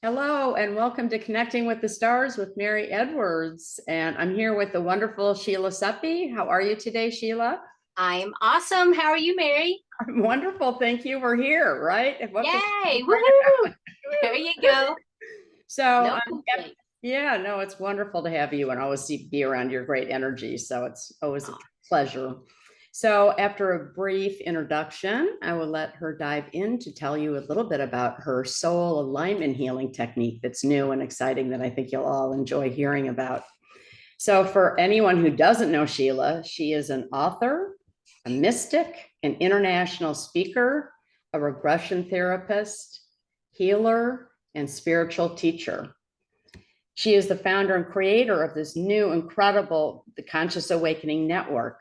Hello and welcome to Connecting with the Stars with Mary Edwards. And I'm here with the wonderful Sheila Seppi. How are you today, Sheila? I'm awesome. How are you, Mary? I'm wonderful. Thank you. We're here, right? And what could be Yay. more Woohoo. There woo. you go. So, No yep, complaint. yeah, no, it's wonderful to have you and always be around your great energy. So it's always a Oh, pleasure. So after a brief introduction, I will let her dive in to tell you a little bit about her soul alignment healing technique that's new and exciting that I think you'll all enjoy hearing about. So for anyone who doesn't know Sheila, she is an author, a mystic, an international speaker, a regression therapist, healer, and spiritual teacher. She is the founder and creator of this new incredible the Conscious Awakening Network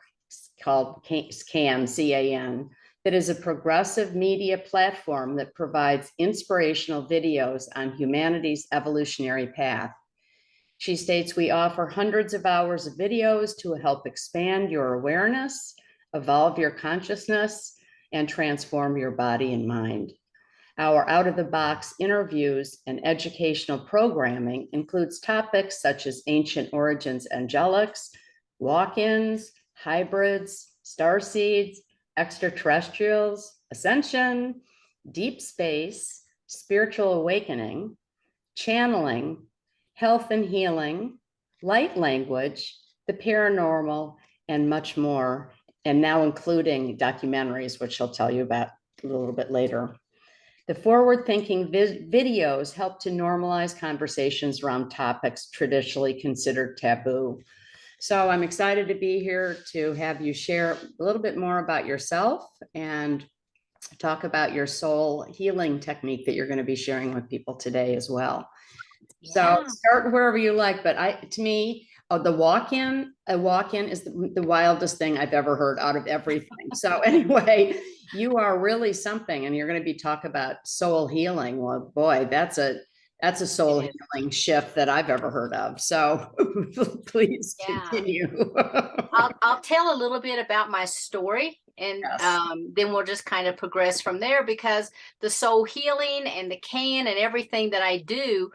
called CAN, that is a progressive media platform that provides inspirational videos on humanity's evolutionary path. She states we offer hundreds of hours of videos to help expand your awareness, evolve your consciousness, and transform your body and mind. Our out of the box interviews and educational programming includes topics such as ancient origins angelics, walk ins, hybrids, star seeds, extraterrestrials, ascension, deep space, spiritual awakening, channeling, health and healing, light language, the paranormal, and much more. And now including documentaries, which I'll tell you about a little bit later. The forward-thinking videos help to normalize conversations around topics traditionally considered taboo. So I'm excited to be here to have you share a little bit more about yourself and talk about your soul healing technique that you're going to be sharing with people today as well. So yeah. start wherever you like, but to me, a walk-in is the wildest thing I've ever heard out of everything. So anyway, you are really something, and you're going to be talking about soul healing. Well, boy, that's a It soul is. healing shift that I've ever heard of. So please Yeah. continue. I'll tell a little bit about my story and Yes. then we'll just kind of progress from there because the soul healing and the can and everything that I do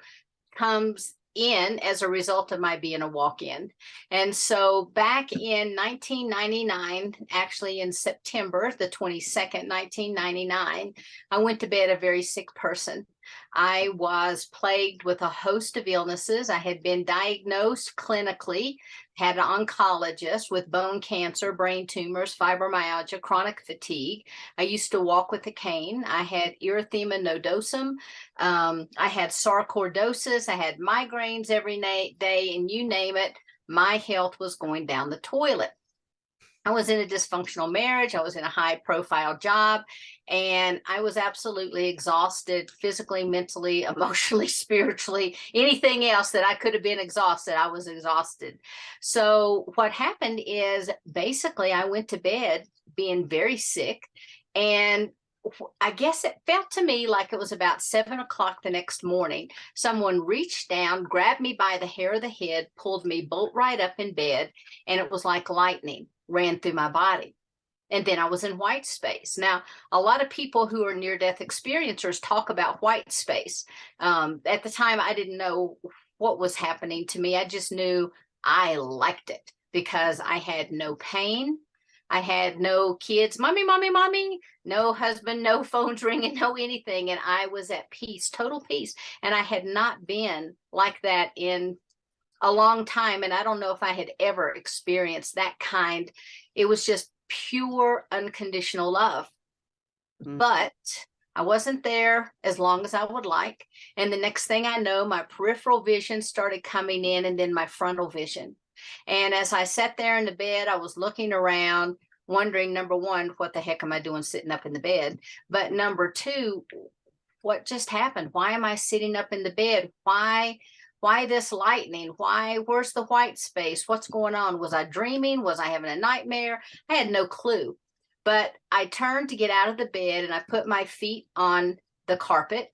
comes in as a result of my being a walk-in. And so back in 1999, actually in September the 22nd, 1999, I went to bed a very sick person. I was plagued with a host of illnesses. I had been diagnosed clinically, had an oncologist with bone cancer, brain tumors, fibromyalgia, chronic fatigue. I used to walk with a cane. I had erythema nodosum. I had sarcoidosis. I had migraines every day, and you name it, my health was going down the toilet. I was in a dysfunctional marriage. I was in a high profile job, and I was absolutely exhausted physically, mentally, emotionally, spiritually, anything else that I could have been exhausted. I was exhausted. So, what happened is basically I went to bed being very sick, and I guess it felt to me like it was about 7 o'clock the next morning. Someone reached down, grabbed me by the hair of the head, pulled me bolt right up in bed, and it was like lightning ran through my body. And then I was in white space. Now, a lot of people who are near death experiencers talk about white space. At the time, I didn't know what was happening to me. I just knew I liked it because I had no pain. I had no kids, mommy, mommy, mommy, no husband, no phones ringing, no anything. And I was at peace, total peace. And I had not been like that in a long time. And I don't know if I had ever experienced that kind. It was just pure unconditional love. Mm. But I wasn't there as long as I would like. And the next thing I know, my peripheral vision started coming in and then my frontal vision. And as I sat there in the bed, I was looking around, wondering, number one, what the heck am I doing sitting up in the bed? But number two, what just happened? Why am I sitting up in the bed? Why this lightning? Where's the white space? What's going on? Was I dreaming? Was I having a nightmare? I had no clue. But I turned to get out of the bed and I put my feet on the carpet,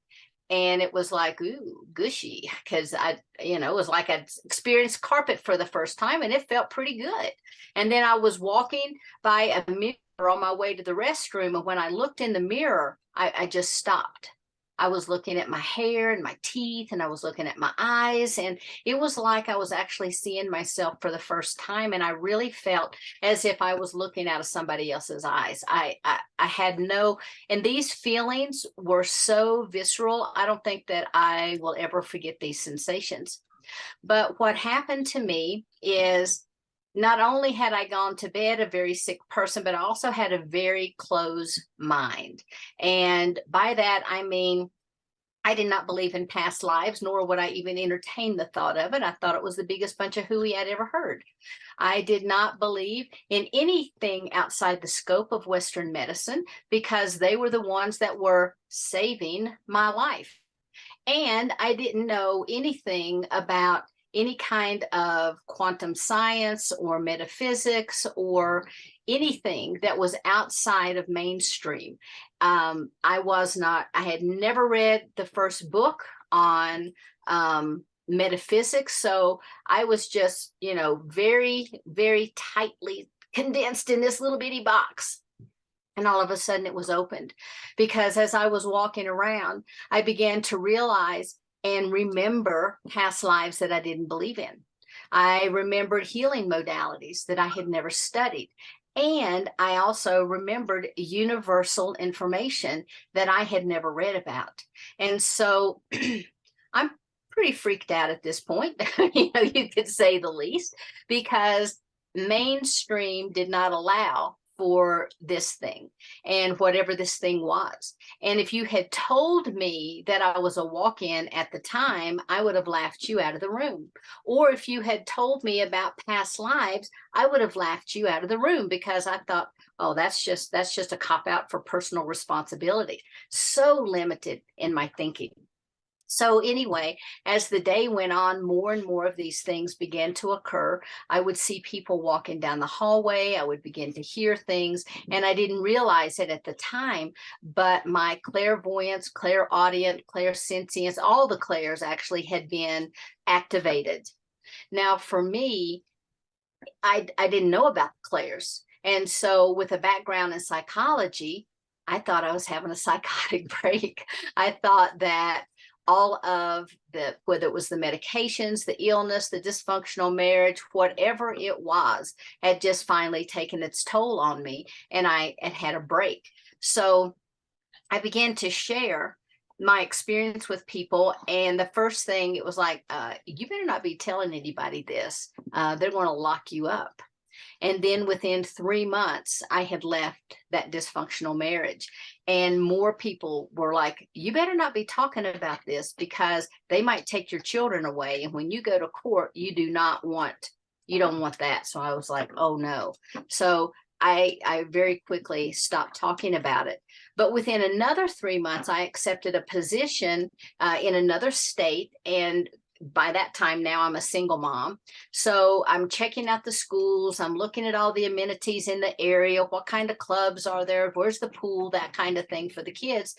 and it was like, ooh, gushy, because it was like I'd experienced carpet for the first time, and it felt pretty good. And then I was walking by a mirror on my way to the restroom, and when I looked in the mirror, I just stopped. I was looking at my hair and my teeth, and I was looking at my eyes, and it was like I was actually seeing myself for the first time. And I really felt as if I was looking out of somebody else's eyes. I had no, and these feelings were so visceral. I don't think that I will ever forget these sensations. But what happened to me is not only had I gone to bed a very sick person, but I also had a very closed mind. And by that, I mean, I did not believe in past lives, nor would I even entertain the thought of it. I thought it was the biggest bunch of hooey I'd ever heard. I did not believe in anything outside the scope of Western medicine because they were the ones that were saving my life. And I didn't know anything about any kind of quantum science or metaphysics or anything that was outside of mainstream. I had never read the first book on metaphysics. So I was just, very, very tightly condensed in this little bitty box. And all of a sudden it was opened because as I was walking around, I began to realize and remember past lives that I didn't believe in. I remembered healing modalities that I had never studied. And I also remembered universal information that I had never read about. And so I'm pretty freaked out at this point, you could say the least, because mainstream did not allow for this thing and whatever this thing was. And if you had told me that I was a walk-in at the time, I would have laughed you out of the room. Or if you had told me about past lives, I would have laughed you out of the room because I thought, oh, that's just a cop-out for personal responsibility. So limited in my thinking. So anyway, as the day went on, more and more of these things began to occur. I would see people walking down the hallway. I would begin to hear things, and I didn't realize it at the time, but my clairvoyance, clairaudient, clairsentience, all the clairs actually had been activated. Now, for me, I didn't know about the clairs. And so with a background in psychology, I thought I was having a psychotic break. I thought that all of whether it was the medications, the illness, the dysfunctional marriage, whatever it was, had just finally taken its toll on me, and I had a break. So I began to share my experience with people, and the first thing, it was like, you better not be telling anybody this. They're going to lock you up. And then within 3 months, I had left that dysfunctional marriage. And more people were like, you better not be talking about this because they might take your children away. And when you go to court, you don't want that. So I was like, oh no. So I very quickly stopped talking about it. But within another 3 months, I accepted a position in another state, and by that time now I'm a single mom. So I'm checking out the schools. I'm looking at all the amenities in the area. What kind of clubs are there? Where's the pool? That kind of thing for the kids.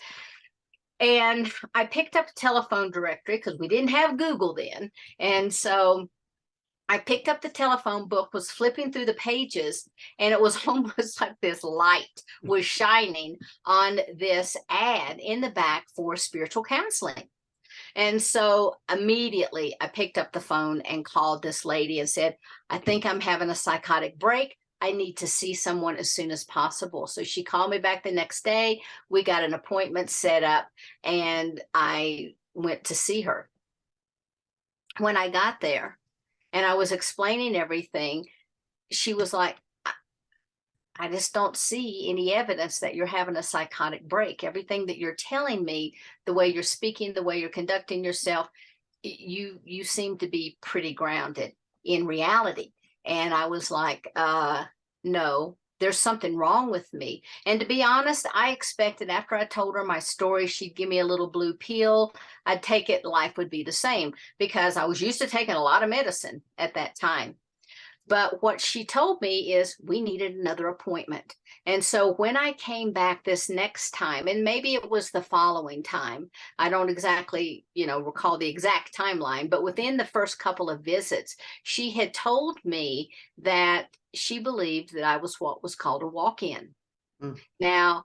And I picked up a telephone directory because we didn't have Google then. And so I picked up the telephone book, was flipping through the pages, and it was almost like this light was shining on this ad in the back for spiritual counseling. And so immediately I picked up the phone and called this lady and said, I think I'm having a psychotic break. I need to see someone as soon as possible. So she called me back the next day. We got an appointment set up, and I went to see her. When I got there and I was explaining everything, she was like, I just don't see any evidence that you're having a psychotic break. Everything that you're telling me, the way you're speaking, the way you're conducting yourself, you seem to be pretty grounded in reality. And I was like, no, there's something wrong with me. And to be honest, I expected after I told her my story, she'd give me a little blue pill. I'd take it, life would be the same, because I was used to taking a lot of medicine at that time. But what she told me is we needed another appointment. And so when I came back this next time, and maybe it was the following time, I don't exactly, recall the exact timeline, but within the first couple of visits, she had told me that she believed that I was what was called a walk-in. Mm. Now,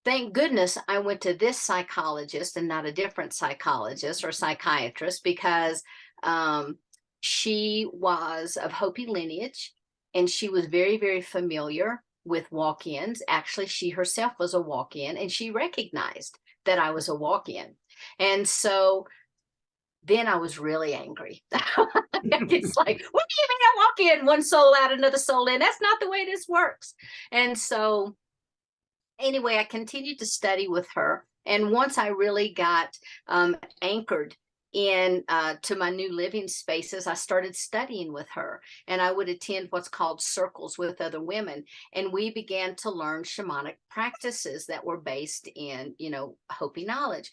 thank goodness I went to this psychologist and not a different psychologist or psychiatrist, because um, she was of Hopi lineage and she was very, very familiar with walk ins. Actually, she herself was a walk in and she recognized that I was a walk in. And so then I was really angry. It's like, what do you mean I walk in, one soul out, another soul in? That's not the way this works. And so anyway, I continued to study with her. And once I really got anchored in to my new living spaces, I started studying with her. And I would attend what's called circles with other women. And we began to learn shamanic practices that were based in, Hopi knowledge.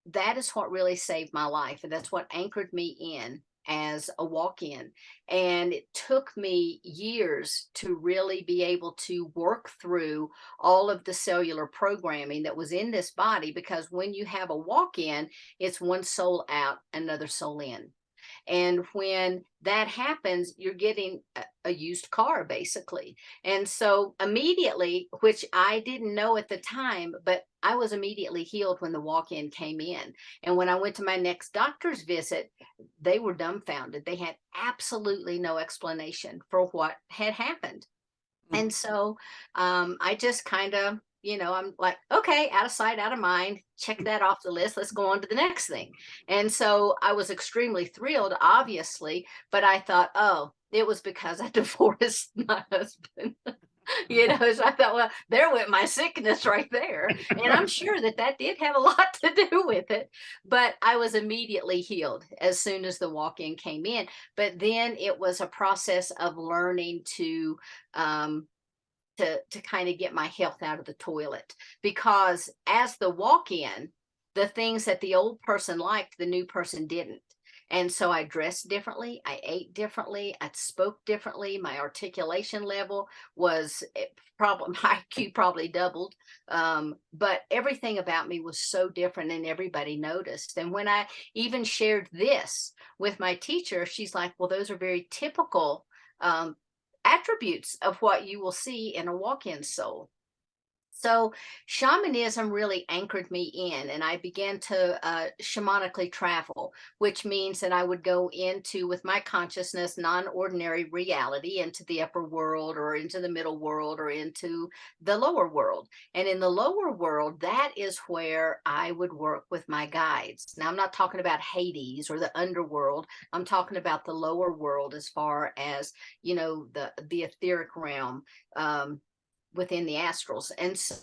That is what really saved my life. And that's what anchored me in as a walk-in. And it took me years to really be able to work through all of the cellular programming that was in this body, because when you have a walk-in, it's one soul out, another soul in. And when that happens, you're getting a used car, basically. And so immediately, which I didn't know at the time, but I was immediately healed when the walk in came in. And when I went to my next doctor's visit, they were dumbfounded. They had absolutely no explanation for what had happened. And so I just kind of, I'm like, okay, out of sight, out of mind, check that off the list. Let's go on to the next thing. And so I was extremely thrilled, obviously, but I thought, oh, it was because I divorced my husband. So I thought, well, there went my sickness right there. And I'm sure that that did have a lot to do with it. But I was immediately healed as soon as the walk in came in. But then it was a process of learning um, to kind of get my health out of the toilet, because as the walk in, the things that the old person liked, the new person didn't. And so I dressed differently, I ate differently, I spoke differently, my articulation level was probably my IQ probably doubled. But everything about me was so different and everybody noticed. And when I even shared this with my teacher, she's like, well, those are very typical attributes of what you will see in a walk-in soul. So shamanism really anchored me in, and I began to shamanically travel, which means that I would go into, with my consciousness, non-ordinary reality, into the upper world or into the middle world or into the lower world. And in the lower world, that is where I would work with my guides. Now, I'm not talking about Hades or the underworld. I'm talking about the lower world, as far as, the etheric realm. Within the astrals. And so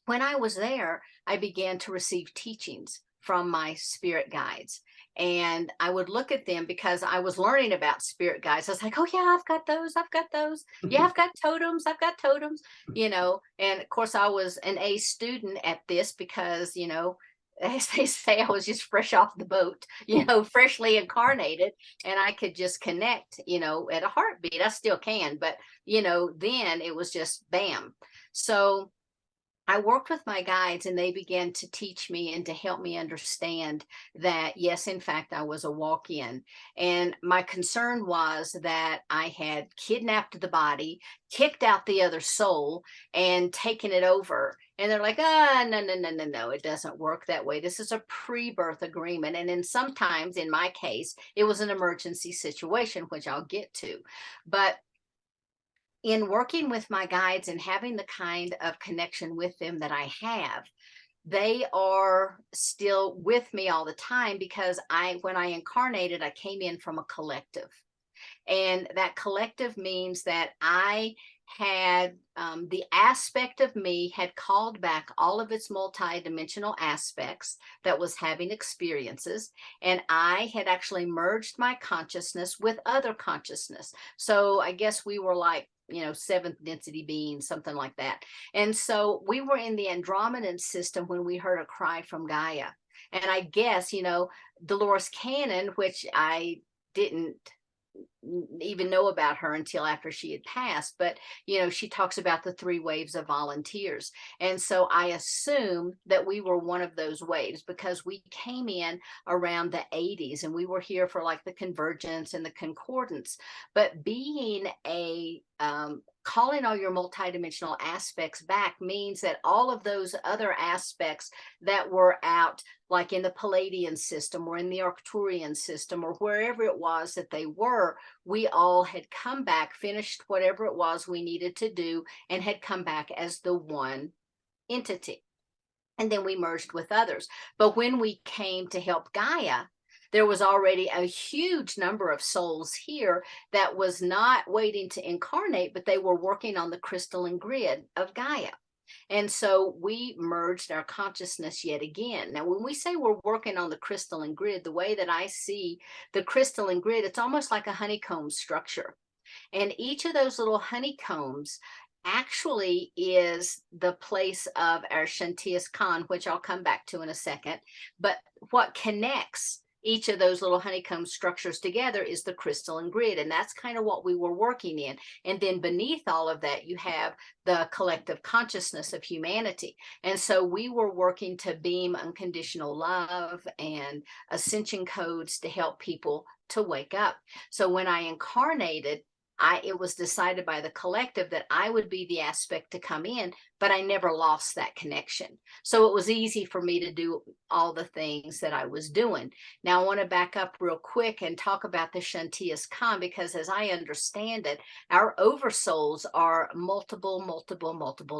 when I was there, I began to receive teachings from my spirit guides. And I would look at them because I was learning about spirit guides. I was like, oh, yeah, I've got those. I've got those. Yeah, I've got totems. I've got totems, And of course, I was an A student at this because, as they say, I was just fresh off the boat, freshly incarnated, and I could just connect, at a heartbeat. I still can, but, then it was just bam. So I worked with my guides and they began to teach me and to help me understand that, yes, in fact, I was a walk in. And my concern was that I had kidnapped the body, kicked out the other soul, and taken it over. And they're like, no, no, no, no, no, it doesn't work that way. This is a pre-birth agreement. And then sometimes, in my case, it was an emergency situation, which I'll get to. But in working with my guides and having the kind of connection with them that I have, they are still with me all the time, because when I incarnated, I came in from a collective. And that collective means that I had the aspect of me had called back all of its multidimensional aspects that was having experiences. And I had actually merged my consciousness with other consciousness. So I guess we were like, seventh density beings, something like that. And so we were in the Andromedan system when we heard a cry from Gaia. And I guess, Dolores Cannon, which I didn't even know about her until after she had passed, but she talks about the 3 waves of volunteers. And so I assume that we were one of those waves, because we came in around the 80s and we were here for like the convergence and the concordance. But being a calling all your multidimensional aspects back means that all of those other aspects that were out, like in the Palladian system or in the Arcturian system or wherever it was that they were, we all had come back, finished whatever it was we needed to do, and had come back as the one entity. And then we merged with others. But when we came to help Gaia, there was already a huge number of souls here that was not waiting to incarnate, but they were working on the crystalline grid of Gaia. And so we merged our consciousness yet again. Now, when we say we're working on the crystalline grid, the way that I see the crystalline grid, it's almost like a honeycomb structure. And each of those little honeycombs actually is the place of our Shantias Khan, which I'll come back to in a second. But what connects each of those little honeycomb structures together is the crystalline grid. And that's kind of what we were working in. And then beneath all of that, you have the collective consciousness of humanity. And so we were working to beam unconditional love and ascension codes to help people to wake up. So when I incarnated, it was decided by the collective that I would be the aspect to come in, but I never lost that connection. So it was easy for me to do all the things that I was doing. Now I want to back up real quick and talk about the Shantias Khan, because as I understand it, our oversouls are multiple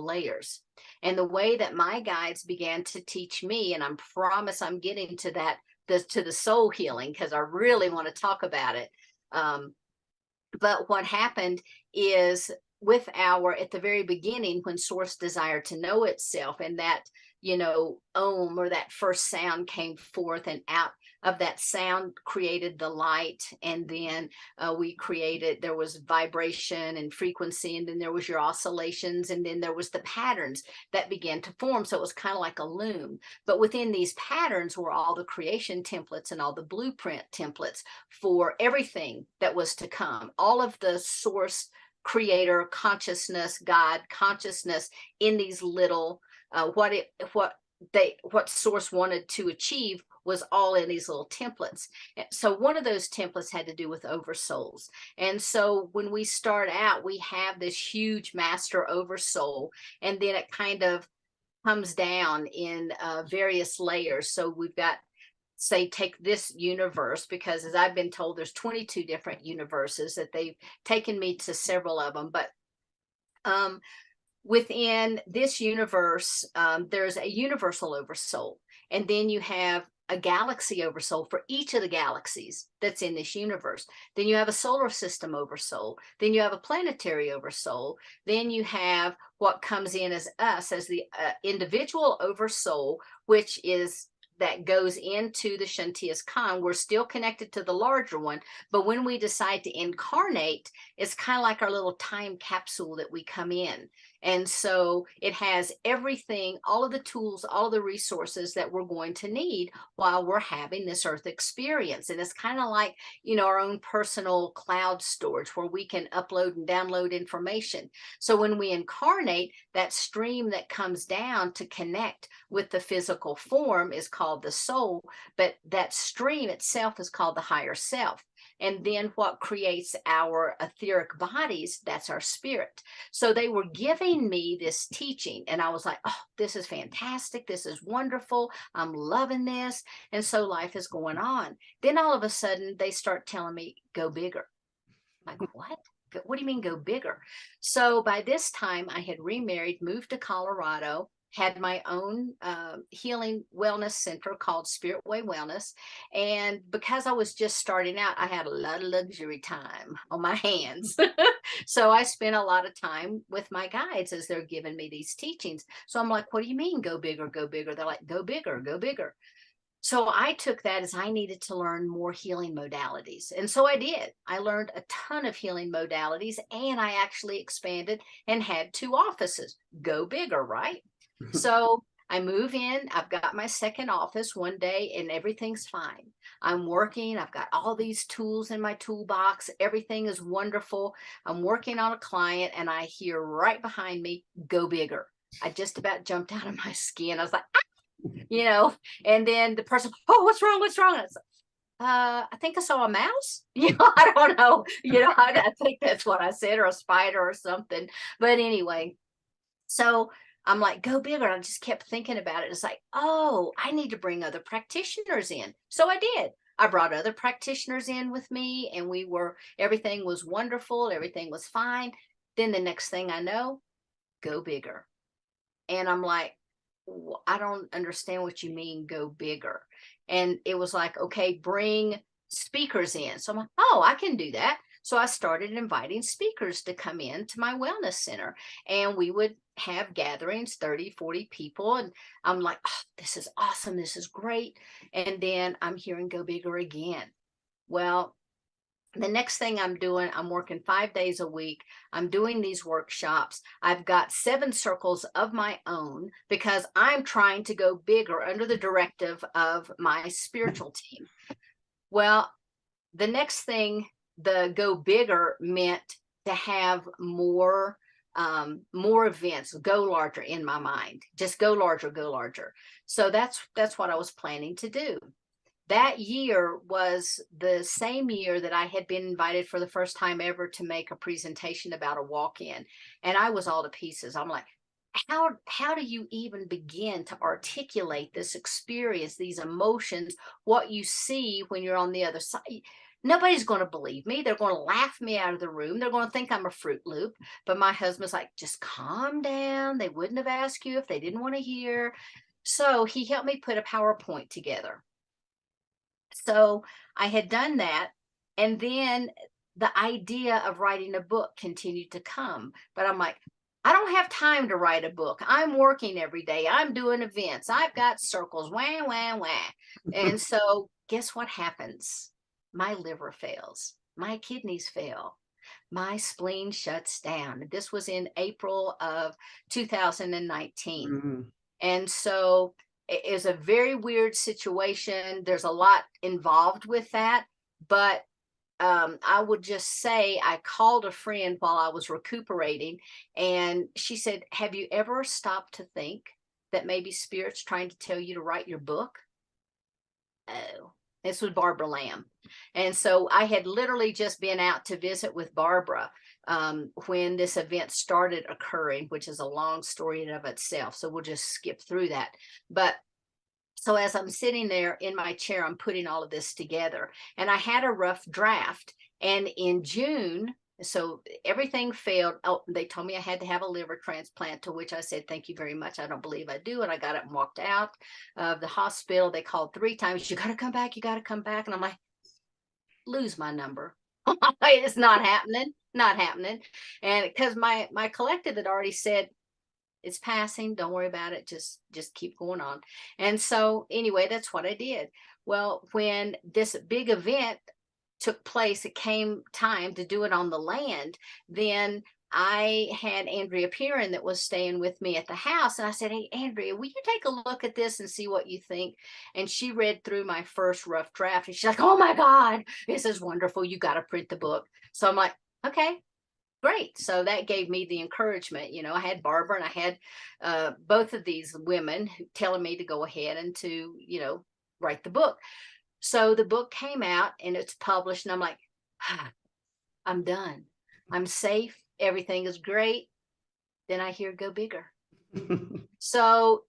layers. And the way that my guides began to teach me, and I promise I'm getting to that, to the soul healing, because I really want to talk about it. But what happened is with at the very beginning, when Source desired to know itself, and that, Om, or that first sound, came forth, and out of that sound created the light. And then there was vibration and frequency, and then there was your oscillations, and then there was the patterns that began to form. So it was kind of like a loom. But within these patterns were all the creation templates and all the blueprint templates for everything that was to come. All of the Source, creator consciousness, God consciousness in these little what Source wanted to achieve was all in these little templates. So one of those templates had to do with oversouls. And so when we start out, we have this huge master oversoul, and then it kind of comes down in various layers. So we've got, say, take this universe, because as I've been told, there's 22 different universes, that they've taken me to several of them. But within this universe, there's a universal oversoul. And then you have a galaxy oversoul for each of the galaxies that's in this universe. Then you have a solar system oversoul. Then you have a planetary oversoul. Then you have what comes in as us, as the individual oversoul, which is that goes into the Shantias Khan. We're still connected to the larger one, but when we decide to incarnate, it's kind of like our little time capsule that we come in. And so it has everything, all of the tools, all of the resources that we're going to need while we're having this earth experience. And it's kind of like, our own personal cloud storage where we can upload and download information. So when we incarnate, that stream that comes down to connect with the physical form is called the soul, but that stream itself is called the higher self. And then what creates our etheric bodies, that's our spirit. So they were giving me this teaching, and I was like, oh, this is fantastic. This is wonderful. I'm loving this. And so life is going on. Then all of a sudden they start telling me, go bigger. I'm like, what? What do you mean go bigger? So by this time I had remarried, moved to Colorado, had my own healing wellness center called Spirit Way Wellness. And because I was just starting out, I had a lot of luxury time on my hands. So I spent a lot of time with my guides as they're giving me these teachings. So I'm like, what do you mean go bigger, go bigger? They're like, go bigger, go bigger. So I took that as I needed to learn more healing modalities. And so I did. I learned a ton of healing modalities, and I actually expanded and had 2 offices. Go bigger, right? So I move in, I've got my second office one day, and everything's fine. I'm working, I've got all these tools in my toolbox. Everything is wonderful. I'm working on a client, and I hear right behind me, go bigger. I just about jumped out of my skin. I was like, and then the person, oh, what's wrong? What's wrong? I think I saw a mouse. I don't know. I think that's what I said, or a spider or something. But anyway, so I'm like, go bigger. I just kept thinking about it. It's like, oh, I need to bring other practitioners in. So I did. I brought other practitioners in with me, and everything was wonderful. Everything was fine. Then the next thing I know, go bigger. And I'm like, I don't understand what you mean, go bigger. And it was like, okay, bring speakers in. So I'm like, oh, I can do that. So I started inviting speakers to come in to my wellness center, and we would have gatherings, 30, 40 people. And I'm like, oh, this is awesome. This is great. And then I'm hearing go bigger again. Well, the next thing I'm doing, I'm working 5 days a week. I'm doing these workshops. I've got 7 circles of my own because I'm trying to go bigger under the directive of my spiritual team. Well, the next thing, the go bigger meant to have more events, go larger in my mind. Just go larger, go larger. So that's what I was planning to do. That year was the same year that I had been invited for the first time ever to make a presentation about a walk-in. And I was all to pieces. I'm like, how do you even begin to articulate this experience, these emotions, what you see when you're on the other side? Nobody's going to believe me. They're going to laugh me out of the room. They're going to think I'm a Fruit Loop. But my husband's like, just calm down. They wouldn't have asked you if they didn't want to hear. So he helped me put a PowerPoint together. So I had done that. And then the idea of writing a book continued to come. But I'm like, I don't have time to write a book. I'm working every day. I'm doing events. I've got circles, wah, wah, wah. And so guess what happens? My liver fails. My kidneys fail. My spleen shuts down. This was in April of 2019. Mm-hmm. And so it is a very weird situation. There's a lot involved with that. But I would just say I called a friend while I was recuperating, and she said, have you ever stopped to think that maybe Spirit's trying to tell you to write your book? Oh, this was Barbara Lamb. And so I had literally just been out to visit with Barbara when this event started occurring, which is a long story in of itself. So we'll just skip through that. But so as I'm sitting there in my chair, I'm putting all of this together, and I had a rough draft. And in June, so everything failed. Oh, they told me I had to have a liver transplant, to which I said, thank you very much. I don't believe I do. And I got up and walked out of the hospital. They called 3 times. You got to come back. You got to come back. And I'm like, lose my number. It's not happening. Not happening. And because my collective had already said, it's passing, don't worry about it, just keep going on. And so anyway, that's what I did. Well, when this big event took place, it came time to do it on the land. Then I had Andrea Peerin that was staying with me at the house, and I said, hey Andrea, will you take a look at this and see what you think? And she read through my first rough draft, and she's like, oh my God, this is wonderful, you got to print the book. So I'm like, okay, great. So that gave me the encouragement. I had Barbara and I had both of these women telling me to go ahead and to, write the book. So the book came out and it's published, and I'm like, I'm done. I'm safe. Everything is great. Then I hear go bigger. So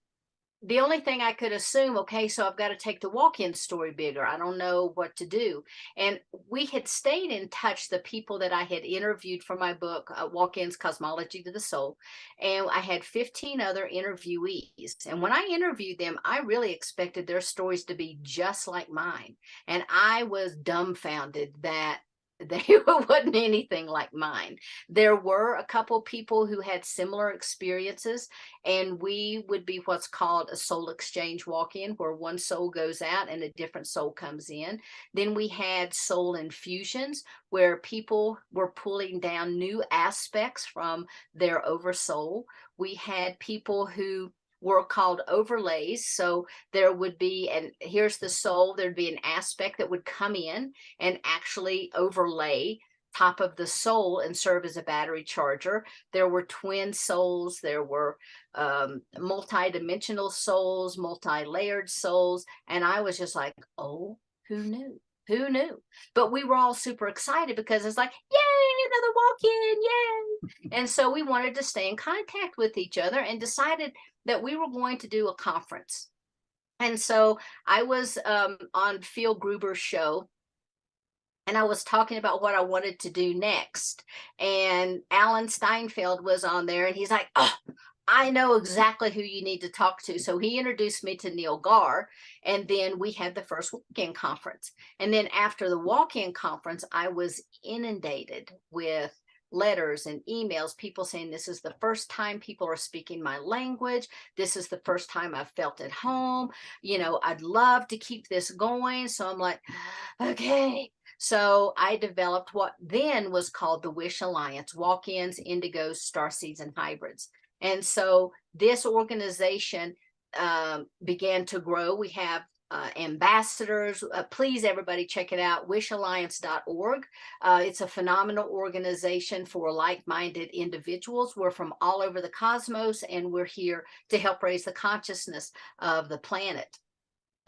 the only thing I could assume, okay, so I've got to take the walk-in story bigger. I don't know what to do. And we had stayed in touch, the people that I had interviewed for my book, Walk-ins Cosmology to the Soul. And I had 15 other interviewees. And when I interviewed them, I really expected their stories to be just like mine. And I was dumbfounded that they wasn't anything like mine. There were a couple people who had similar experiences, and we would be what's called a soul exchange walk-in, where one soul goes out and a different soul comes in. Then we had soul infusions, where people were pulling down new aspects from their oversoul. We had people who were called overlays. So there would be, and here's the soul, there'd be an aspect that would come in and actually overlay top of the soul and serve as a battery charger. There were twin souls. There were multidimensional souls, multi-layered souls. And I was just like, oh, who knew? Who knew? But we were all super excited because it's like, yay, another walk-in, yay. And so we wanted to stay in contact with each other and decided that we were going to do a conference. And so I was on Phil Gruber's show, and I was talking about what I wanted to do next. And Alan Steinfeld was on there, and he's like, oh, I know exactly who you need to talk to. So he introduced me to Neil Gar, and then we had the first walk-in conference. And then after the walk-in conference, I was inundated with letters and emails, people saying, this is the first time people are speaking my language. This is the first time I've felt at home. You know, I'd love to keep this going. So I'm like, okay. So I developed what then was called the Wish Alliance: Walk-ins, Indigos, Starseeds, and Hybrids. And so this organization began to grow. We have ambassadors. Please, everybody, check it out, wishalliance.org. It's a phenomenal organization for like-minded individuals. We're from all over the cosmos, and we're here to help raise the consciousness of the planet.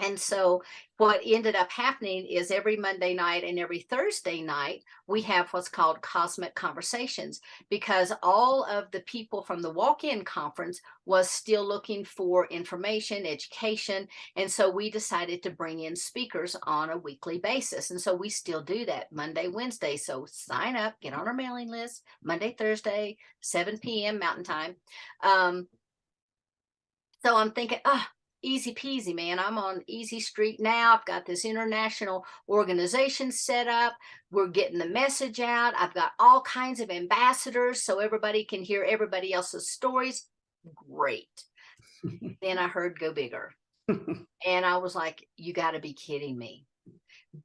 And so what ended up happening is every Monday night and every Thursday night, we have what's called Cosmic Conversations, because all of the people from the walk-in conference was still looking for information, education. And so we decided to bring in speakers on a weekly basis. And so we still do that Monday, Wednesday. So sign up, get on our mailing list, Monday, Thursday, 7 p.m. Mountain Time. So I'm thinking, easy peasy, man. I'm on easy street now. I've got this international organization set up. We're getting the message out. I've got all kinds of ambassadors so everybody can hear everybody else's stories. Great. Then I heard go bigger. And I was like, you got to be kidding me.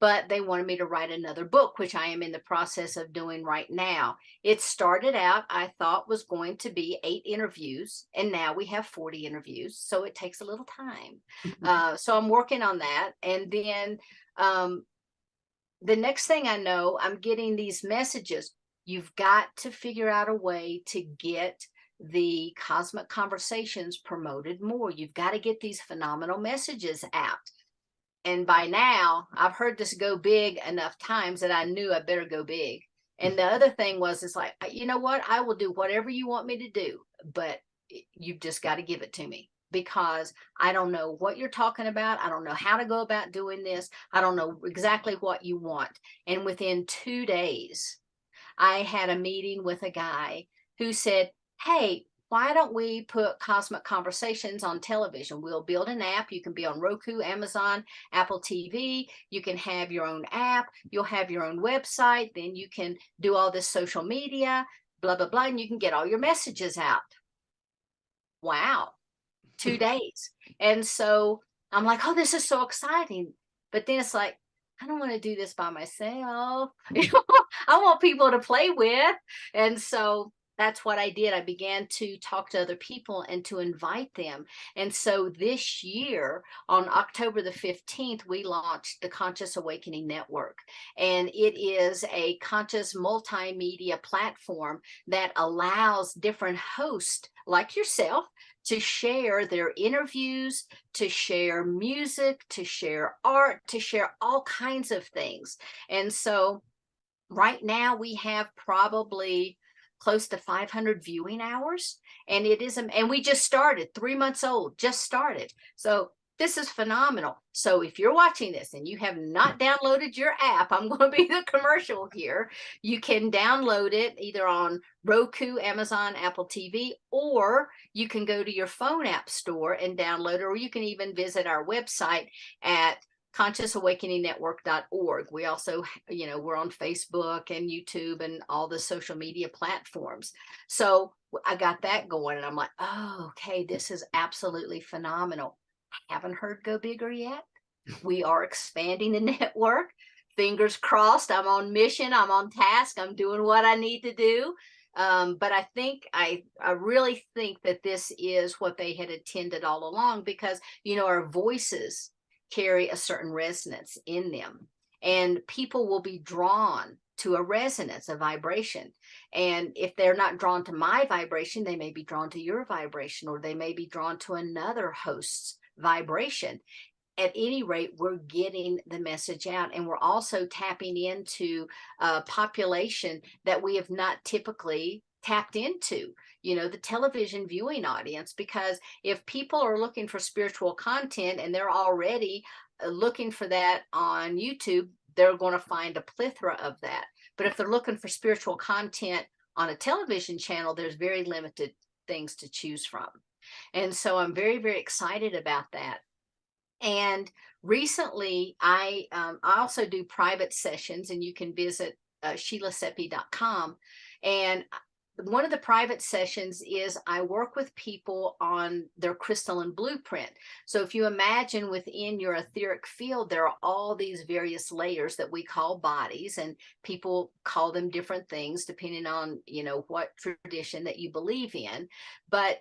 But they wanted me to write another book, which I am in the process of doing right now. It started out, I thought, was going to be 8 interviews, and now we have 40 interviews. So it takes a little time. So I'm working on that. And then the next thing I know, I'm getting these messages. You've got to figure out a way to get the Cosmic Conversations promoted more. You've got to get these phenomenal messages out. And by now, I've heard this go big enough times that I knew I better go big. And the other thing was, it's like, you know what? I will do whatever you want me to do, but you've just got to give it to me, because I don't know what you're talking about. I don't know how to go about doing this. I don't know exactly what you want. And within 2 days, I had a meeting with a guy who said, hey, why don't we put Cosmic Conversations on television? We'll build an app. You can be on Roku, Amazon, Apple TV. You can have your own app. You'll have your own website. Then you can do all this social media, blah, blah, blah, and you can get all your messages out. Wow. 2 days. And so I'm like, oh, this is so exciting. But then it's like, I don't want to do this by myself. I want people to play with. And so that's what I did. I began to talk to other people and to invite them. And so this year, on October the 15th, we launched the Conscious Awakening Network. And it is a conscious multimedia platform that allows different hosts like yourself to share their interviews, to share music, to share art, to share all kinds of things. And so right now we have probably close to 500 viewing hours, and it is, and we just started, 3 months old, just started. So this is phenomenal. So if you're watching this and you have not downloaded your app, I'm going to be the commercial here. You can download it either on Roku, Amazon, Apple TV, or you can go to your phone app store and download it, or you can even visit our website at consciousawakeningnetwork.org. We also, we're on Facebook and YouTube and all the social media platforms. So I got that going, and I'm like, oh, okay, this is absolutely phenomenal. I haven't heard go bigger yet. We are expanding the network. Fingers crossed. I'm on mission. I'm on task. I'm doing what I need to do. But I think I really think that this is what they had intended all along, because, our voices carry a certain resonance in them, and people will be drawn to a resonance, a vibration. And if they're not drawn to my vibration, they may be drawn to your vibration, or they may be drawn to another host's vibration. at any rate, we're getting the message out, and we're also tapping into a population that we have not typically tapped into, the television viewing audience. Because if people are looking for spiritual content and they're already looking for that on YouTube, they're going to find a plethora of that. But if they're looking for spiritual content on a television channel, there's very limited things to choose from. And so I'm very, very excited about that. And recently, I also do private sessions, and you can visit SheilaSeppi.com. And one of the private sessions is I work with people on their crystalline blueprint. So if you imagine within your etheric field, there are all these various layers that we call bodies, and people call them different things depending on, what tradition that you believe in. But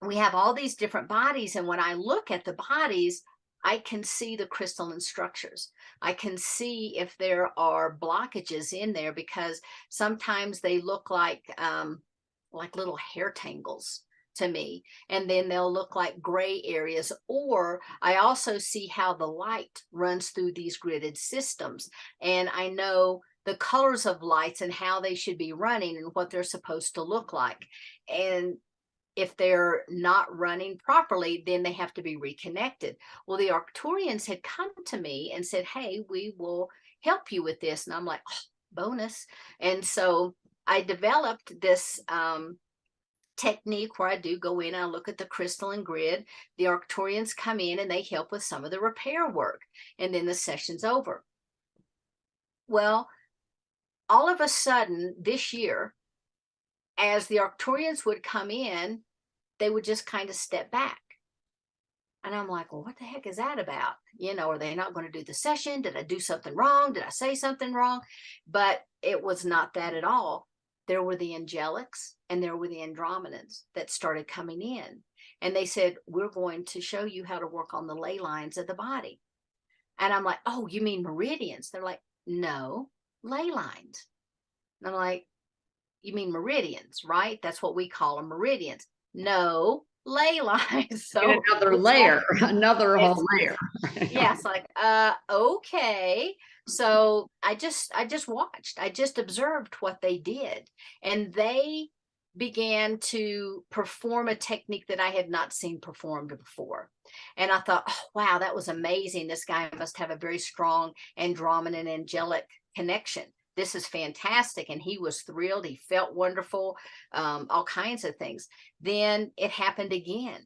we have all these different bodies, and when I look at the bodies, I can see the crystalline structures. I can see if there are blockages in there, because sometimes they look like little hair tangles to me, and then they'll look like gray areas. Or I also see how the light runs through these gridded systems, and I know the colors of lights and how they should be running and what they're supposed to look like. And if they're not running properly, then they have to be reconnected. Well, the Arcturians had come to me and said, hey, we will help you with this. And I'm like, oh, bonus. And so I developed this technique where I do go in and I look at the crystalline grid. The Arcturians come in and they help with some of the repair work. And then the session's over. Well, all of a sudden this year, as the Arcturians would come in, they would just kind of step back. And I'm like, well, what the heck is that about? Are they not going to do the session? Did I do something wrong? Did I say something wrong? But it was not that at all. There were the angelics and there were the Andromedans that started coming in. And they said, we're going to show you how to work on the ley lines of the body. And I'm like, oh, you mean meridians? They're like, no, ley lines. And I'm like, you mean meridians, right? That's what we call them, meridians. No, ley lines. So another layer, another whole layer. Yeah, it's like, okay. So I just watched, I just observed what they did, and they began to perform a technique that I had not seen performed before. And I thought, oh, wow, that was amazing. This guy must have a very strong Andromedan and angelic connection. This is fantastic. And he was thrilled. He felt wonderful, all kinds of things. Then it happened again.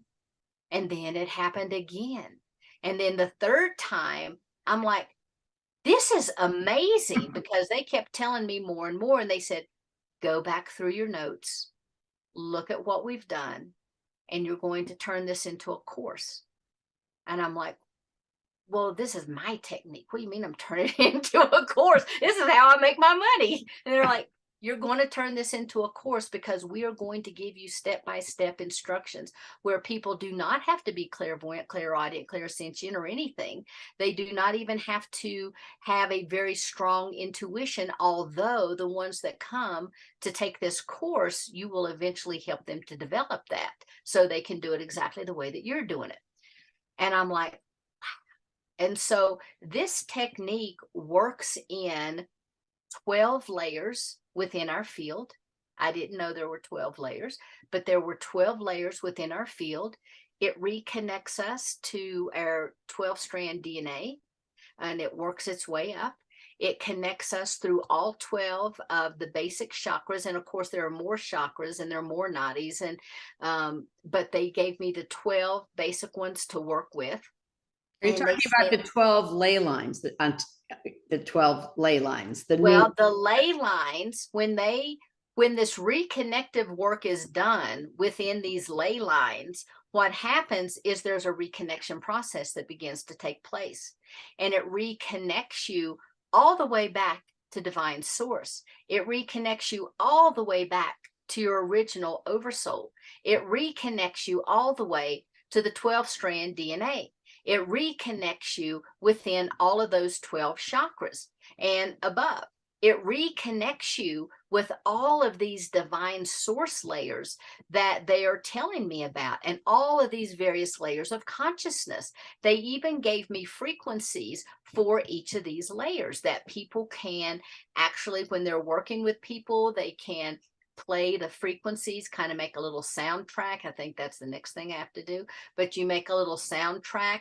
And then it happened again. And then the third time, I'm like, this is amazing, because they kept telling me more and more. And they said, go back through your notes, look at what we've done, and you're going to turn this into a course. And I'm like, well, this is my technique. What do you mean I'm turning it into a course? This is how I make my money. And they're like, you're going to turn this into a course, because we are going to give you step-by-step instructions where people do not have to be clairvoyant, clairaudient, clairsentient, or anything. They do not even have to have a very strong intuition, although the ones that come to take this course, you will eventually help them to develop that so they can do it exactly the way that you're doing it. And I'm like, and so this technique works in 12 layers within our field. I didn't know there were 12 layers, but there were 12 layers within our field. It reconnects us to our 12-strand DNA, and it works its way up. It connects us through all 12 of the basic chakras. And of course, there are more chakras and there are more nadis. But they gave me the 12 basic ones to work with. Are you talking about the 12 ley lines, the 12 ley lines? The ley lines, when this reconnective work is done within these ley lines, what happens is there's a reconnection process that begins to take place. And it reconnects you all the way back to divine source. It reconnects you all the way back to your original oversoul. It reconnects you all the way to the 12-strand DNA. It reconnects you within all of those 12 chakras and above. it reconnects you with all of these divine source layers that they are telling me about, and all of these various layers of consciousness. They even gave me frequencies for each of these layers that people can actually, when they're working with people, they can play the frequencies, kind of make a little soundtrack. I think that's the next thing I have to do. But you make a little soundtrack,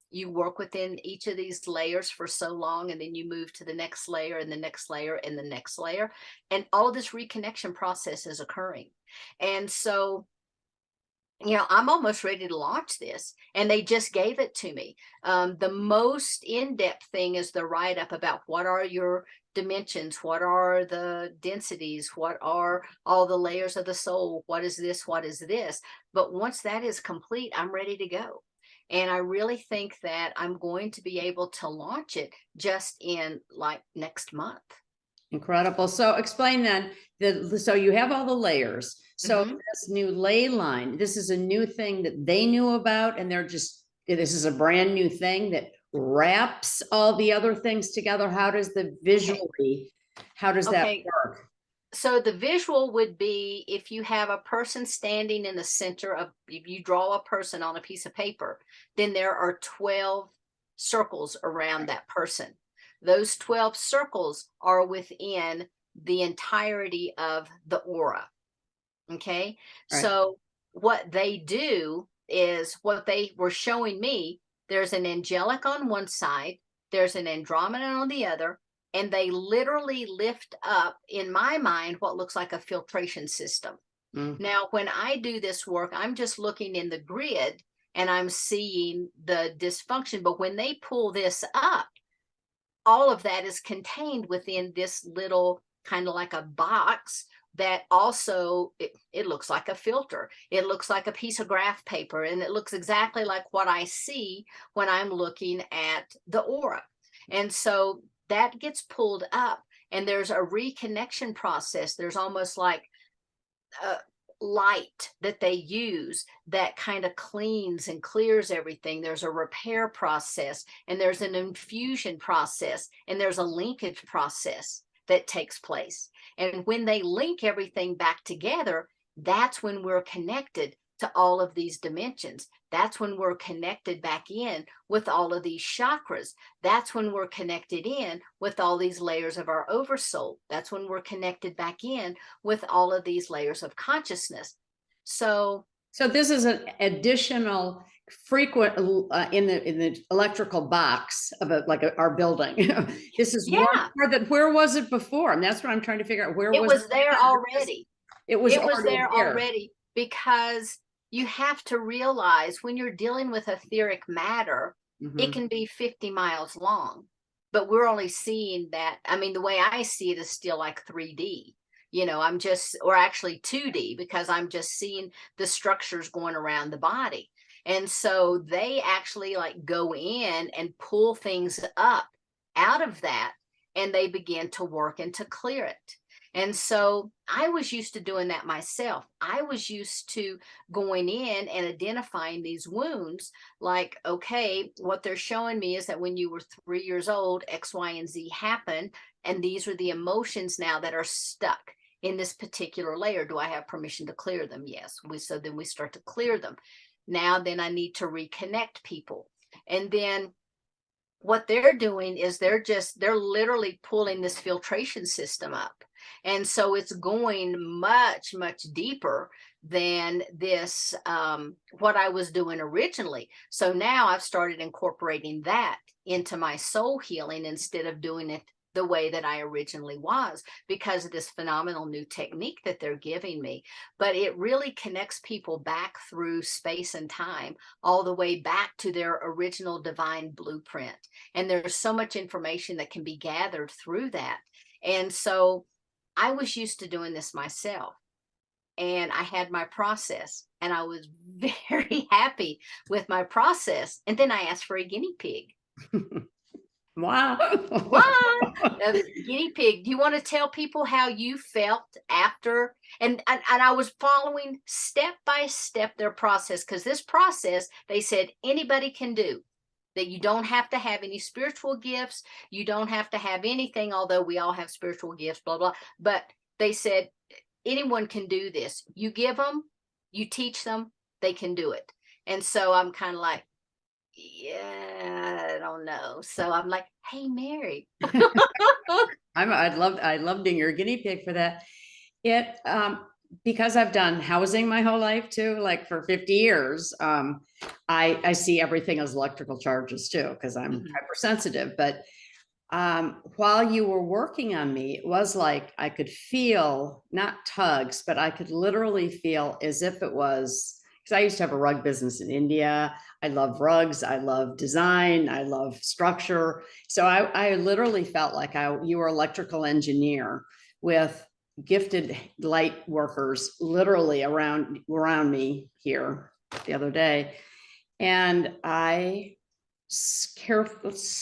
you work within each of these layers for so long, and then you move to the next layer and the next layer and the next layer, and all of this reconnection process is occurring. And so, you know, I'm almost ready to launch this, and they just gave it to me. The most in-depth thing is the write-up about what are your dimensions, what are the densities, what are all the layers of the soul, what is this, what is this. But once that is complete, I'm ready to go. And I really think that I'm going to be able to launch it just in like next month. Incredible. So explain then, so you have all the layers. So this new ley line, this is a new thing that they knew about, and this is a brand new thing that wraps all the other things together. How does the visually, how does that work? So the visual would be, if you have a person standing in the center of, if you draw a person on a piece of paper, then there are 12 circles around that person. Those 12 circles are within the entirety of the aura. Okay. Right. So what they do is, what they were showing me, there's an angelic on one side, there's an Andromeda on the other, and they literally lift up, in my mind, what looks like a filtration system. Now, when I do this work, I'm just looking in the grid and I'm seeing the dysfunction. But when they pull this up, all of that is contained within this little kind of like a box that also, it looks like a filter. It looks like a piece of graph paper, and it looks exactly like what I see when I'm looking at the aura. And so that gets pulled up, and there's a reconnection process. There's almost like light that they use that kind of cleans and clears everything. There's a repair process, and there's an infusion process, and there's a linkage process that takes place. And when they link everything back together, that's when we're connected to all of these dimensions. That's when we're connected back in with all of these chakras. That's when we're connected in with all these layers of our oversoul. That's when we're connected back in with all of these layers of consciousness. So this is an additional frequent in the electrical box of our building. This is one more that, where was it before? And that's what I'm trying to figure out. Where it was there already. It was there already, because you have to realize, when you're dealing with etheric matter, it can be 50 miles long, but we're only seeing that. I mean, the way I see it is still like 3D. You know, I'm just, or actually 2D, because I'm just seeing the structures going around the body. And so they actually like go in and pull things up out of that, and they begin to work and to clear it. And so I was used to doing that myself. I was used to going in and identifying these wounds, like, okay, what they're showing me is that when you were 3 years old, X, Y, and Z happened, and these are the emotions now that are stuck in this particular layer. Do I have permission to clear them? Yes. So then we start to clear them. Now, then I need to reconnect people. And then what they're doing is they're literally pulling this filtration system up. And so it's going much, much deeper than this, what I was doing originally. So now I've started incorporating that into my soul healing, instead of doing it the way that I originally was, because of this phenomenal new technique that they're giving me. But it really connects people back through space and time, all the way back to their original divine blueprint. And there's so much information that can be gathered through that. And so I was used to doing this myself, and I had my process, and I was very happy with my process. And then I asked for a guinea pig. Wow. What? A guinea pig. Do you want to tell people how you felt after? And I was following step by step their process, because this process, they said, anybody can do. that you don't have to have any spiritual gifts. You don't have to have anything, although we all have spiritual gifts, blah, blah. But they said, anyone can do this. You give them, you teach them, they can do it. And so I'm kind of like, yeah, I don't know. So I'm like, hey, Mary. I love being your guinea pig for that. It, because I've done housing my whole life too, like for 50 years, I see everything as electrical charges too, because I'm hypersensitive. But while you were working on me, it was like I could feel, not tugs, but I could literally feel as if it was, because I used to have a rug business in India. I love rugs. I love design. I love structure. So I literally felt like you were electrical engineer with gifted light workers literally around me here the other day. And I slowly,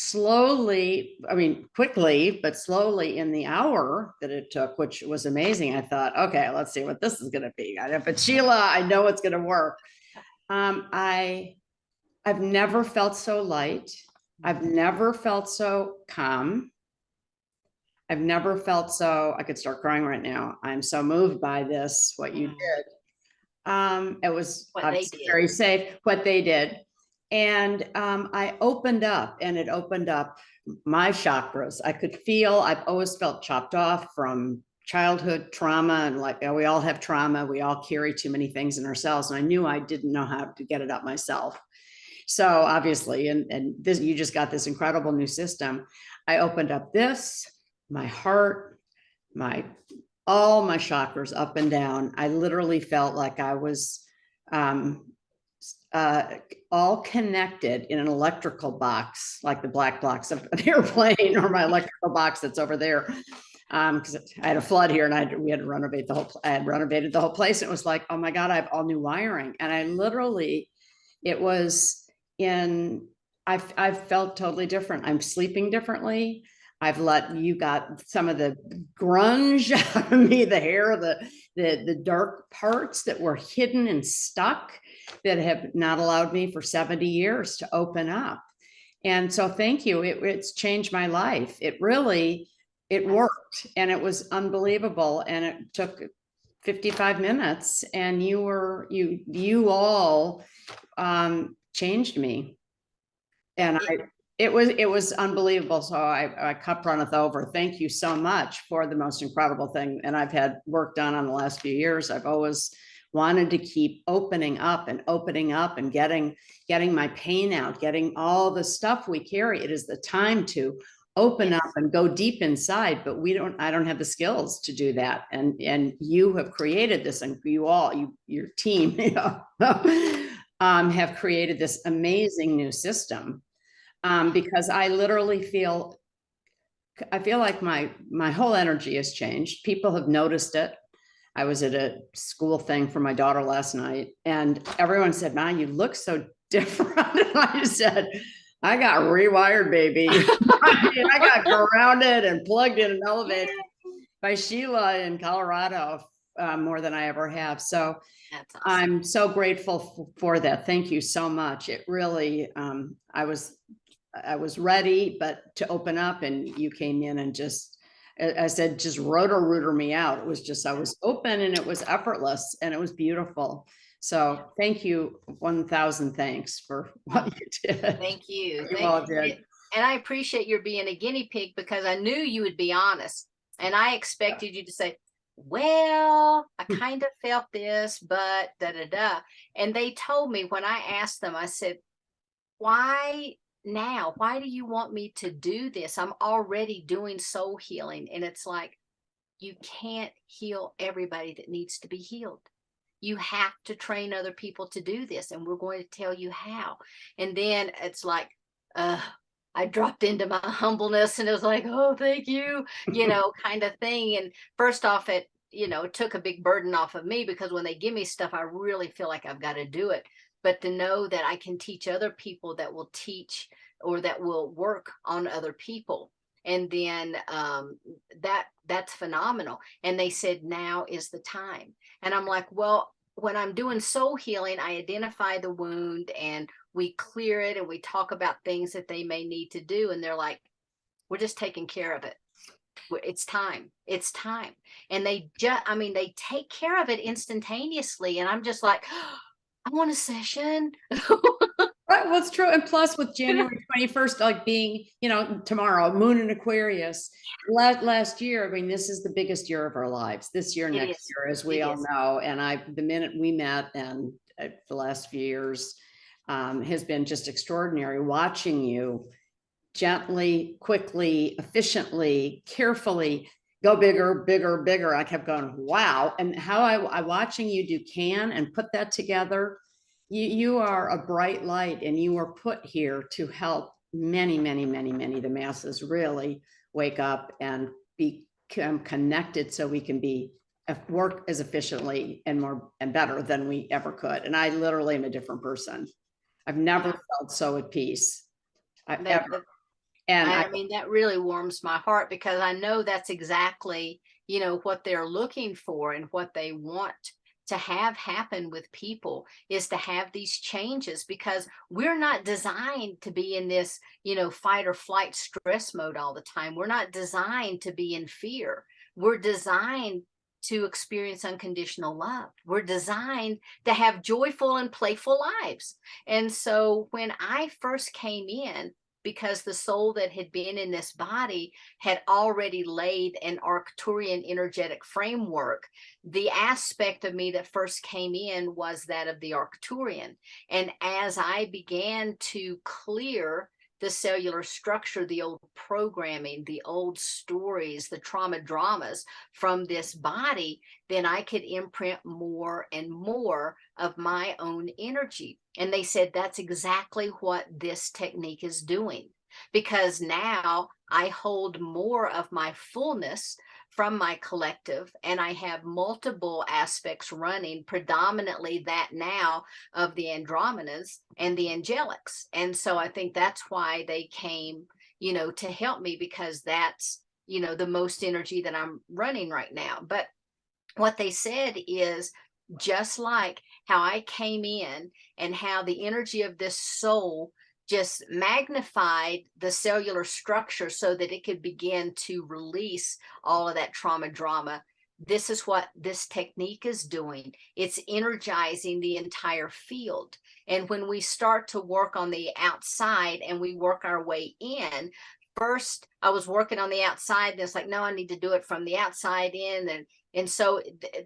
I mean, quickly, but slowly in the hour that it took, which was amazing. I thought, okay, let's see what this is going to be. But Sheila, I know it's going to work. I've never felt so light. I've never felt so calm. I've never felt so, I could start crying right now. I'm so moved by this, what you did. It was very safe, what they did. And I opened up, and it opened up my chakras. I could feel, I've always felt chopped off from childhood trauma, and like, we all have trauma. We all carry too many things in ourselves. And I knew I didn't know how to get it up myself. So obviously, and this, you just got this incredible new system. I opened up my heart, all my chakras up and down. I literally felt like I was all connected in an electrical box, like the black box of an airplane, or my electrical box that's over there. Because I had a flood here, and we had to renovate I had renovated the whole place. It was like, oh my God, I have all new wiring. And I literally, I've felt totally different. I'm sleeping differently. You got some of the grunge out of me, the hair, the dark parts that were hidden and stuck, that have not allowed me for 70 years to open up. And so thank you. It's changed my life. It worked, and it was unbelievable. And it took 55 minutes, and you all changed me. And it was unbelievable. So I cup runneth over. Thank you so much for the most incredible thing. And I've had work done on the last few years. I've always wanted to keep opening up and getting my pain out, getting all the stuff we carry. It is the time to open up and go deep inside, but I don't have the skills to do that. And you have created this, and your team, have created this amazing new system. Because I literally feel like my whole energy has changed. People have noticed it. I was at a school thing for my daughter last night, and everyone said, "Man, you look so different." And I said, I got rewired, baby. I got grounded and plugged in and elevated by Sheila in Colorado more than I ever have. So that's awesome. I'm so grateful for that. Thank you so much. It really, I was ready, but to open up, and you came in and just rotor me out. It was just, I was open, and it was effortless, and it was beautiful. So thank you. 1,000 thanks for what you did. Thank you. Thank you. And I appreciate your being a guinea pig, because I knew you would be honest. And I expected you to say, well, I kind of felt this, but da-da-da. And they told me, when I asked them, I said, why now? Why do you want me to do this? I'm already doing soul healing. And it's like, you can't heal everybody that needs to be healed. You have to train other people to do this, and we're going to tell you how. And then it's like, I dropped into my humbleness, and it was like, oh, thank you, kind of thing. And first off, it took a big burden off of me, because when they give me stuff, I really feel like I've got to do it. But to know that I can teach other people that will teach, or that will work on other people. And then that's phenomenal. And they said, now is the time. And I'm like, well, when I'm doing soul healing, I identify the wound and we clear it and we talk about things that they may need to do. And they're like, we're just taking care of it. It's time. It's time. And they take care of it instantaneously. And I'm just like, oh, I want a session. Right, well, it's true. And plus with January 21st, like being, tomorrow, moon in Aquarius, last year, I mean, this is the biggest year of our lives, this year, next year, as we all know. And the minute we met and the last few years has been just extraordinary watching you gently, quickly, efficiently, carefully go bigger, bigger, bigger. I kept going, wow. And how I watching you do can and put that together. You are a bright light, and you were put here to help many, many, many, many, the masses really wake up and become connected so we can work as efficiently and more and better than we ever could. And I literally am a different person. I've never felt so at peace. Ever. And I mean, that really warms my heart, because I know that's exactly, what they're looking for and what they want to have happen with people, is to have these changes, because we're not designed to be in this, fight or flight stress mode all the time. We're not designed to be in fear. We're designed to experience unconditional love. We're designed to have joyful and playful lives. And so when I first came in, because the soul that had been in this body had already laid an Arcturian energetic framework, the aspect of me that first came in was that of the Arcturian. And as I began to clear the cellular structure, the old programming, the old stories, the trauma dramas from this body, then I could imprint more and more of my own energy. And they said that's exactly what this technique is doing, because now I hold more of my fullness from my collective, and I have multiple aspects running, predominantly that now of the Andromedas and the angelics. And so I think that's why they came, to help me, because that's, the most energy that I'm running right now. But what they said is, just like how I came in and how the energy of this soul just magnified the cellular structure so that it could begin to release all of that trauma drama. This is what this technique is doing. It's energizing the entire field. And when we start to work on the outside and we work our way in, first I was working on the outside, and it's like, no, I need to do it from the outside in. And so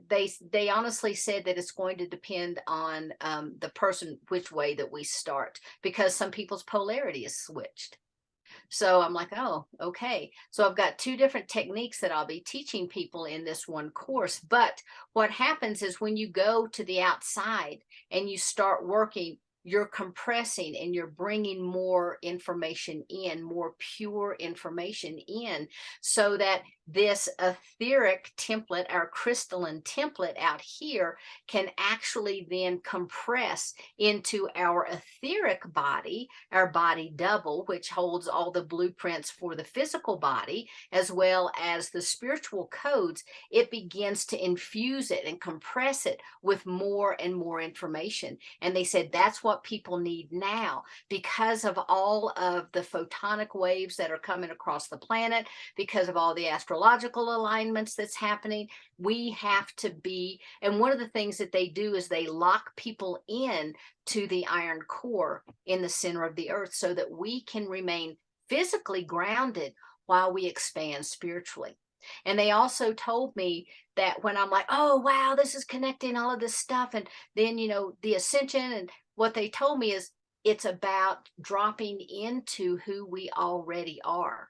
they honestly said that it's going to depend on the person, which way that we start, because some people's polarity is switched. So I'm like, oh, okay. So I've got two different techniques that I'll be teaching people in this one course. But what happens is, when you go to the outside and you start working, you're compressing and you're bringing more information in, more pure information in, so that this etheric template, our crystalline template out here, can actually then compress into our etheric body, our body double, which holds all the blueprints for the physical body, as well as the spiritual codes. It begins to infuse it and compress it with more and more information. And they said that's what people need now, because of all of the photonic waves that are coming across the planet, because of all the astrological alignments that's happening. We have to be, and one of the things that they do is they lock people in to the iron core in the center of the earth, so that we can remain physically grounded while we expand spiritually. And they also told me that when I'm like, oh, wow, this is connecting all of this stuff, and then, the ascension, and what they told me is, it's about dropping into who we already are.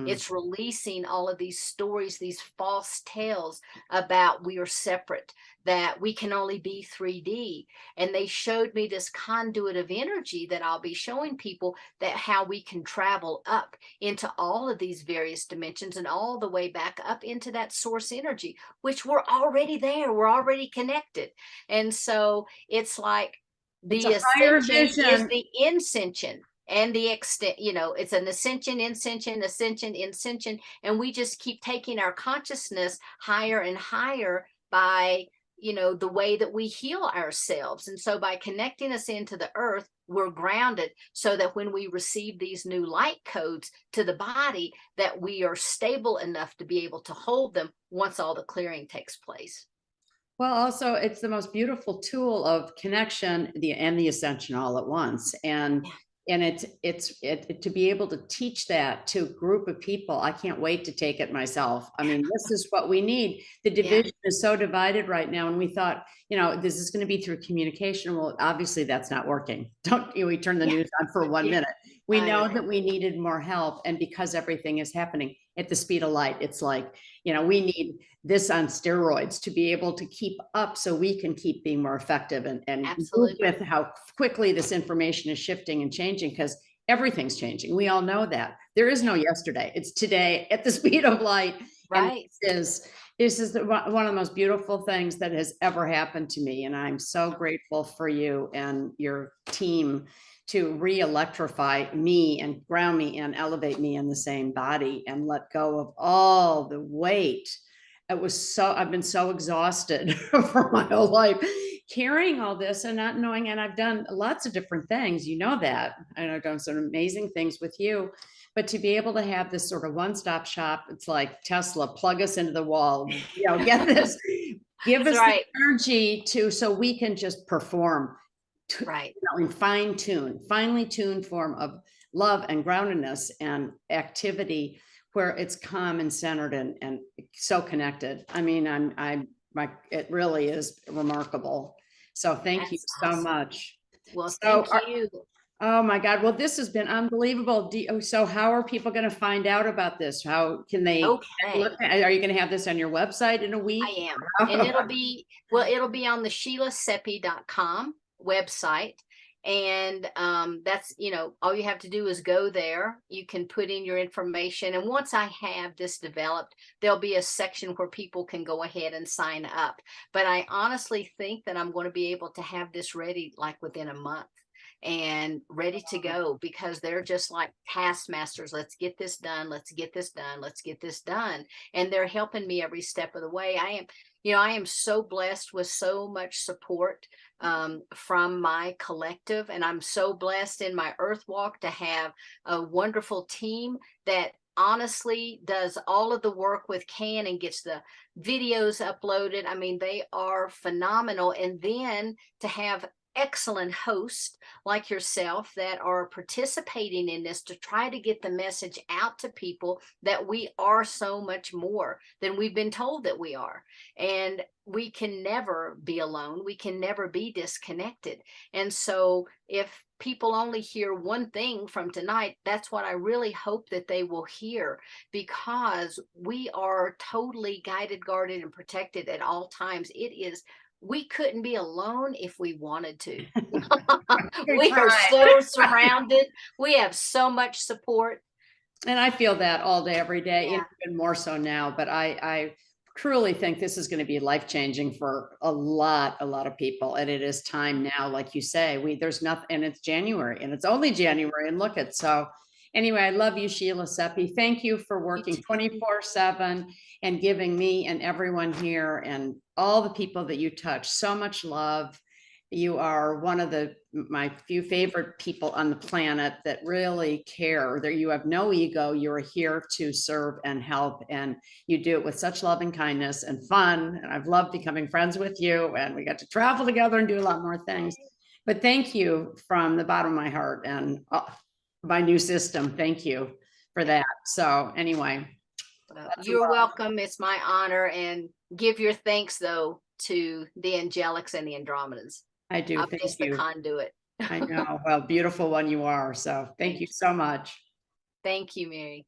It's releasing all of these stories, these false tales about we are separate, that we can only be 3D. And they showed me this conduit of energy that I'll be showing people, that how we can travel up into all of these various dimensions and all the way back up into that source energy, which we're already there. We're already connected. And so it's like the ascension is the ascension. And the extent, it's an ascension, ascension, and we just keep taking our consciousness higher and higher by, the way that we heal ourselves. And so by connecting us into the earth, we're grounded so that when we receive these new light codes to the body, that we are stable enough to be able to hold them once all the clearing takes place. Well, also it's the most beautiful tool of connection, and the ascension all at once. And it's to be able to teach that to a group of people. I can't wait to take it myself. I mean, this is what we need. The division is so divided right now. And we thought, this is going to be through communication. Well, obviously that's not working. Don't we turn the news on for 1 minute. We know that we needed more help. And because everything is happening at the speed of light, it's like, we need this on steroids to be able to keep up so we can keep being more effective and move with how quickly this information is shifting and changing, because everything's changing. We all know that. There is no yesterday. It's today at the speed of light. Right. And this is one of the most beautiful things that has ever happened to me. And I'm so grateful for you and your team to re-electrify me and ground me and elevate me in the same body and let go of all the weight. I've been so exhausted for my whole life carrying all this and not knowing. And I've done lots of different things, that. And I've done some amazing things with you, but to be able to have this sort of one-stop shop, it's like Tesla, plug us into the wall, get this, give us the energy so we can just perform. Right. In finely tuned form of love and groundedness and activity, where it's calm and centered and so connected. I mean, it really is remarkable. So thank you so much. Well, thank you. Oh my God. Well, this has been unbelievable. So how are people going to find out about this? How can they look? Are you going to have this on your website in a week? I am. And it'll be on the SheilaSeppi.com website. And that's, all you have to do is go there. You can put in your information. And once I have this developed, there'll be a section where people can go ahead and sign up. But I honestly think that I'm going to be able to have this ready like within a month and ready to go, because they're just like taskmasters. Let's get this done. Let's get this done. Let's get this done. And they're helping me every step of the way. I am so blessed with so much support from my collective. And I'm so blessed in my earth walk to have a wonderful team that honestly does all of the work with Can and gets the videos uploaded. I mean, they are phenomenal. And then to have excellent hosts like yourself that are participating in this to try to get the message out to people that we are so much more than we've been told that we are. And we can never be alone. We can never be disconnected. And so if people only hear one thing from tonight, that's what I really hope that they will hear, because we are totally guided, guarded, and protected at all times. We couldn't be alone if we wanted to. We are so surrounded. We have so much support. And I feel that all day, every day, even more so now. But I truly think this is going to be life-changing for a lot of people. And it is time now, like you say, there's nothing, and it's January, and it's only January, and look at, so anyway, I love you, Sheila Seppi. Thank you for working 24/7 and giving me and everyone here and all the people that you touch so much love. You are one of my few favorite people on the planet that really care. That you have no ego. You're here to serve and help, and you do it with such love and kindness and fun. And I've loved becoming friends with you, and we got to travel together and do a lot more things. But thank you from the bottom of my heart and my new system. Thank you for that. So anyway, you're welcome. It's my honor. And give your thanks though to the angelics and the Andromedans. I do. I'm just the conduit. I know. Well, beautiful one you are. So thank you so much. Thank you, Mary.